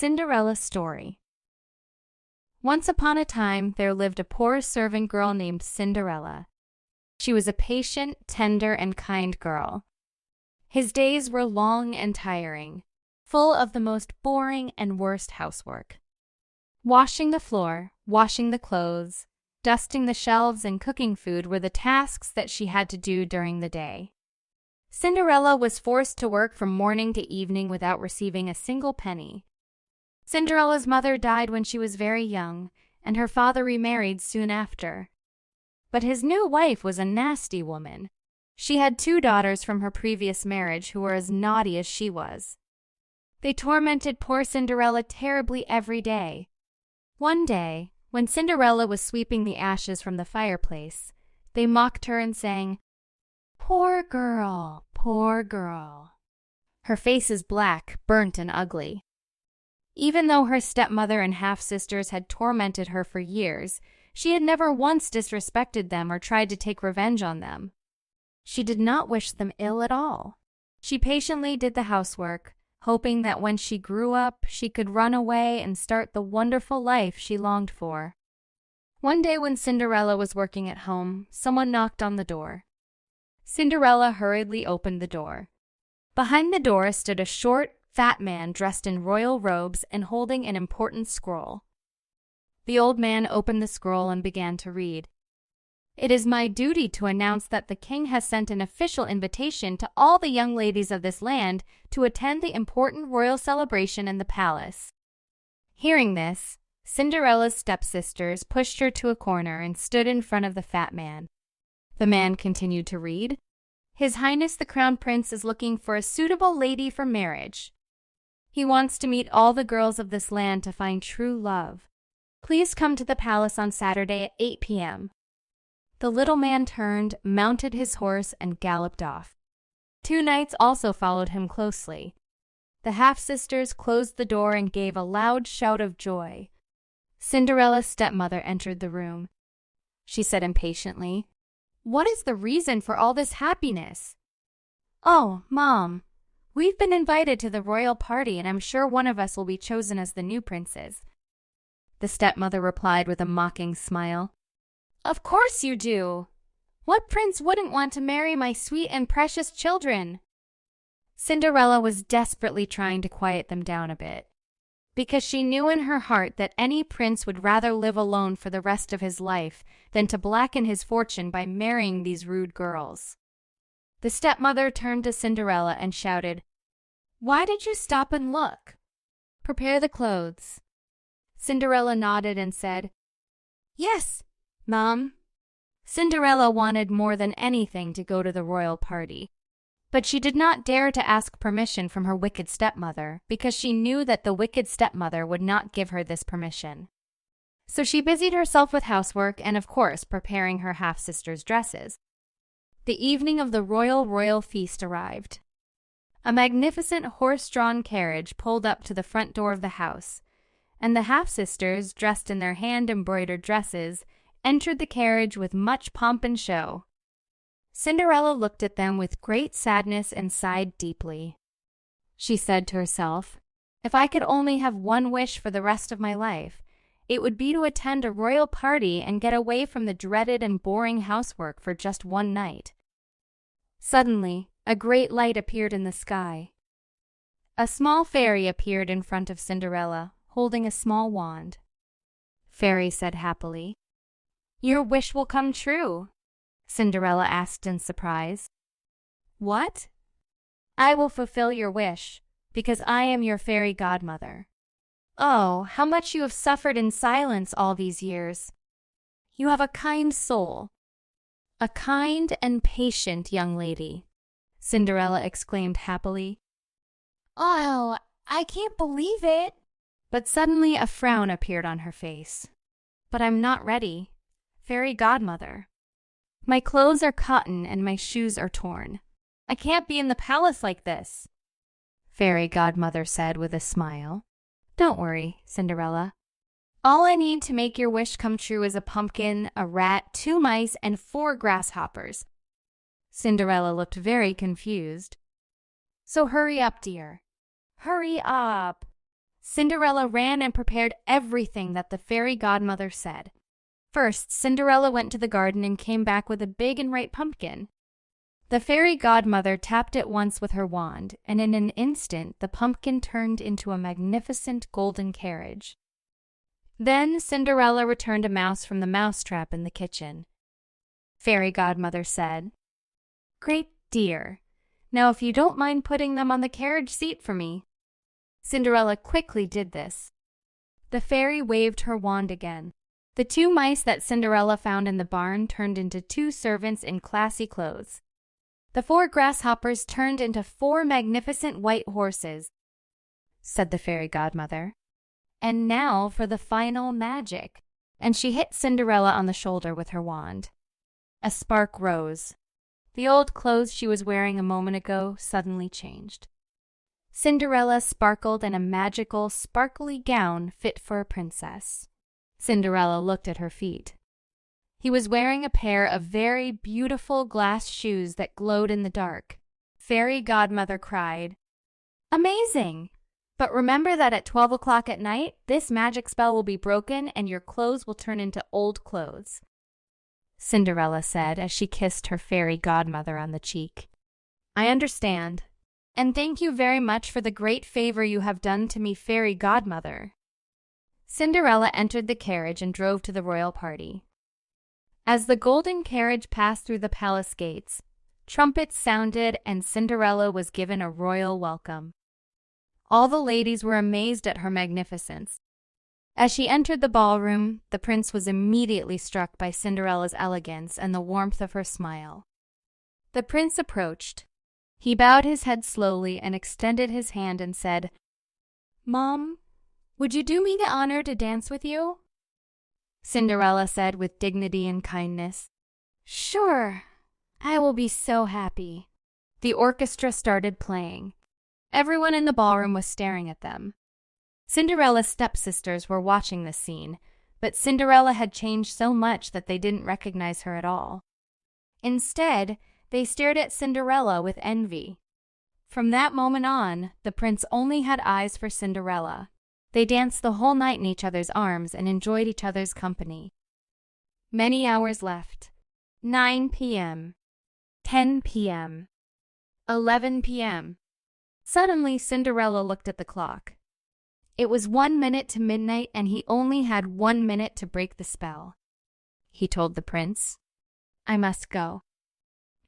Cinderella's story. Once upon a time, there lived a poor servant girl named Cinderella. She was a patient, tender, and kind girl. His days were long and tiring, full of the most boring and worst housework. Washing the floor, washing the clothes, dusting the shelves, and cooking food were the tasks that she had to do during the day. Cinderella was forced to work from morning to evening without receiving a single penny. Cinderella's mother died when she was very young, and her father remarried soon after. But his new wife was a nasty woman. She had 2 daughters from her previous marriage who were as naughty as she was. They tormented poor Cinderella terribly every day. One day, when Cinderella was sweeping the ashes from the fireplace, they mocked her and sang, "Poor girl, poor girl." Her face is black, burnt, and ugly. Even though her stepmother and half-sisters had tormented her for years, she had never once disrespected them or tried to take revenge on them. She did not wish them ill at all. She patiently did the housework, hoping that when she grew up, she could run away and start the wonderful life she longed for. One day when Cinderella was working at home, someone knocked on the door. Cinderella hurriedly opened the door. Behind the door stood a short, fat man dressed in royal robes and holding an important scroll. The old man opened the scroll and began to read. "It is my duty to announce that the king has sent an official invitation to all the young ladies of this land to attend the important royal celebration in the palace." Hearing this, Cinderella's stepsisters pushed her to a corner and stood in front of the fat man. The man continued to read, "His Highness the Crown Prince is looking for a suitable lady for marriage. He wants to meet all the girls of this land to find true love. Please come to the palace on Saturday at 8 p.m. The little man turned, mounted his horse, and galloped off. 2 knights also followed him closely. The half-sisters closed the door and gave a loud shout of joy. Cinderella's stepmother entered the room. She said impatiently, "What is the reason for all this happiness?" "Oh, Mom, we've been invited to the royal party, and I'm sure one of us will be chosen as the new princes." The stepmother replied with a mocking smile, "Of course you do. What prince wouldn't want to marry my sweet and precious children?" Cinderella was desperately trying to quiet them down a bit, because she knew in her heart that any prince would rather live alone for the rest of his life than to blacken his fortune by marrying these rude girls. The stepmother turned to Cinderella and shouted, "Why did you stop and look? Prepare the clothes." Cinderella nodded and said, "Yes, Mom." Cinderella wanted more than anything to go to the royal party, but she did not dare to ask permission from her wicked stepmother because she knew that the wicked stepmother would not give her this permission. So she busied herself with housework and, of course, preparing her half-sisters' dresses. The evening of the royal feast arrived. A magnificent horse-drawn carriage pulled up to the front door of the house, and the half-sisters, dressed in their hand-embroidered dresses, entered the carriage with much pomp and show. Cinderella looked at them with great sadness and sighed deeply. She said to herself, "If I could only have one wish for the rest of my life, it would be to attend a royal party and get away from the dreaded and boring housework for just one night." Suddenly, a great light appeared in the sky. A small fairy appeared in front of Cinderella, holding a small wand. Fairy said happily, "Your wish will come true." Cinderella asked in surprise. "What?" "I will fulfill your wish, because I am your fairy godmother." "Oh, how much you have suffered in silence all these years. You have a kind soul." "A kind and patient young lady," Cinderella exclaimed happily. "Oh, I can't believe it." But suddenly a frown appeared on her face. "But I'm not ready, fairy godmother. My clothes are cotton and my shoes are torn. I can't be in the palace like this." Fairy godmother said with a smile, "Don't worry, Cinderella. All I need to make your wish come true is a pumpkin, a rat, 2 mice, and 4 grasshoppers." Cinderella looked very confused. "So hurry up, dear. Hurry up." Cinderella ran and prepared everything that the fairy godmother said. First, Cinderella went to the garden and came back with a big and ripe pumpkin. The fairy godmother tapped it once with her wand, and in an instant the pumpkin turned into a magnificent golden carriage. Then Cinderella returned a mouse from the mousetrap in the kitchen. Fairy godmother said, "Great dear, now if you don't mind putting them on the carriage seat for me." Cinderella quickly did this. The fairy waved her wand again. The 2 mice that Cinderella found in the barn turned into 2 servants in classy clothes. The 4 grasshoppers turned into 4 magnificent white horses, said the fairy godmother. And now for the final magic. And she hit Cinderella on the shoulder with her wand. A spark rose. The old clothes she was wearing a moment ago suddenly changed. Cinderella sparkled in a magical, sparkly gown fit for a princess. Cinderella looked at her feet. He was wearing a pair of very beautiful glass shoes that glowed in the dark. Fairy godmother cried, "Amazing! But remember that at 12 o'clock at night, this magic spell will be broken and your clothes will turn into old clothes," Cinderella said as she kissed her fairy godmother on the cheek. "I understand, and thank you very much for the great favor you have done to me, fairy godmother." Cinderella entered the carriage and drove to the royal party. As the golden carriage passed through the palace gates, trumpets sounded and Cinderella was given a royal welcome. All the ladies were amazed at her magnificence. As she entered the ballroom, the prince was immediately struck by Cinderella's elegance and the warmth of her smile. The prince approached. He bowed his head slowly and extended his hand and said, "Mom, would you do me the honor to dance with you?" Cinderella said with dignity and kindness, "Sure, I will be so happy." The orchestra started playing. Everyone in the ballroom was staring at them. Cinderella's stepsisters were watching this scene, but Cinderella had changed so much that they didn't recognize her at all. Instead, they stared at Cinderella with envy. From that moment on, the prince only had eyes for Cinderella. They danced the whole night in each other's arms and enjoyed each other's company. Many hours left. 9 p.m. 10 p.m. 11 p.m. Suddenly, Cinderella looked at the clock. It was 1 minute to midnight, and he only had 1 minute to break the spell. He told the prince, "I must go."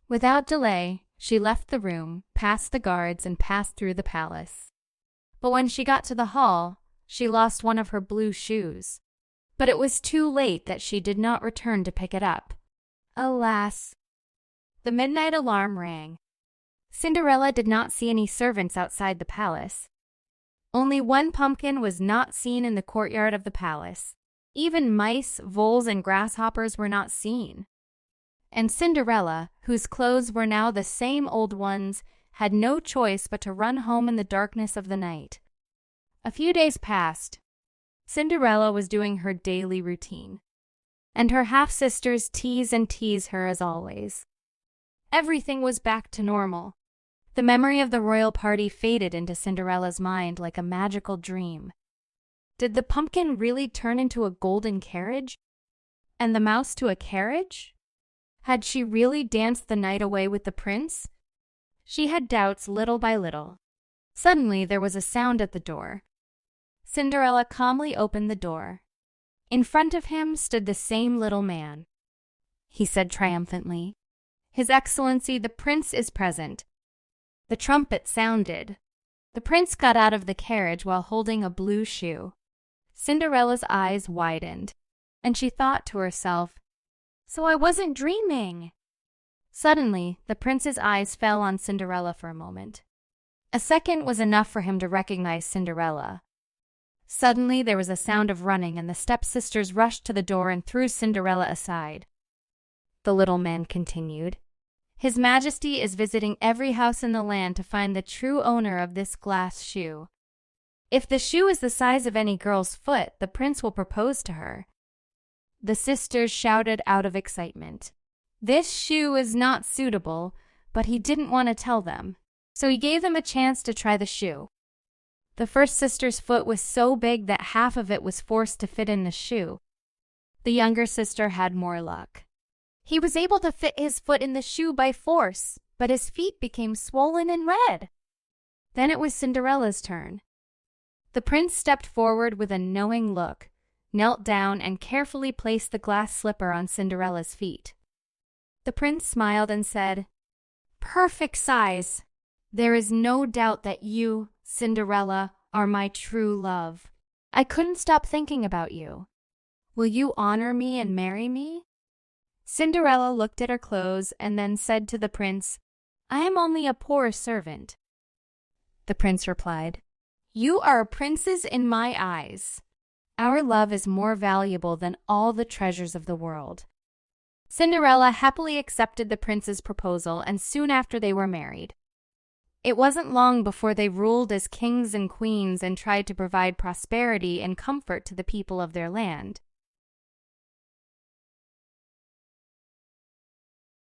Without delay, she left the room, past the guards, and passed through the palace. But when she got to the hall, she lost one of her blue shoes. But it was too late that she did not return to pick it up. Alas! The midnight alarm rang. Cinderella did not see any servants outside the palace. Only one pumpkin was not seen in the courtyard of the palace. Even mice, voles, and grasshoppers were not seen. And Cinderella, whose clothes were now the same old ones, had no choice but to run home in the darkness of the night. A few days passed. Cinderella was doing her daily routine, and her half-sisters tease her as always. Everything was back to normal. The memory of the royal party faded into Cinderella's mind like a magical dream. Did the pumpkin really turn into a golden carriage? And the mouse to a carriage? Had she really danced the night away with the prince? She had doubts little by little. Suddenly there was a sound at the door. Cinderella calmly opened the door. In front of him stood the same little man. He said triumphantly, "His Excellency, the prince is present." The trumpet sounded. The prince got out of the carriage while holding a blue shoe. Cinderella's eyes widened, and she thought to herself, "So I wasn't dreaming." Suddenly, the prince's eyes fell on Cinderella for a moment. A second was enough for him to recognize Cinderella. Suddenly, there was a sound of running, and the stepsisters rushed to the door and threw Cinderella aside. The little man continued, "His Majesty is visiting every house in the land to find the true owner of this glass shoe. If the shoe is the size of any girl's foot, the prince will propose to her." The sisters shouted out of excitement. This shoe is not suitable, but he didn't want to tell them, so he gave them a chance to try the shoe. The first sister's foot was so big that half of it was forced to fit in the shoe. The younger sister had more luck. He was able to fit his foot in the shoe by force, but his feet became swollen and red. Then it was Cinderella's turn. The prince stepped forward with a knowing look, knelt down, and carefully placed the glass slipper on Cinderella's feet. The prince smiled and said, "Perfect size. There is no doubt that you, Cinderella, are my true love. I couldn't stop thinking about you. Will you honor me and marry me?" Cinderella looked at her clothes and then said to the prince, "I am only a poor servant." The prince replied, "You are a princess in my eyes. Our love is more valuable than all the treasures of the world." Cinderella happily accepted the prince's proposal, and soon after they were married. It wasn't long before they ruled as kings and queens and tried to provide prosperity and comfort to the people of their land.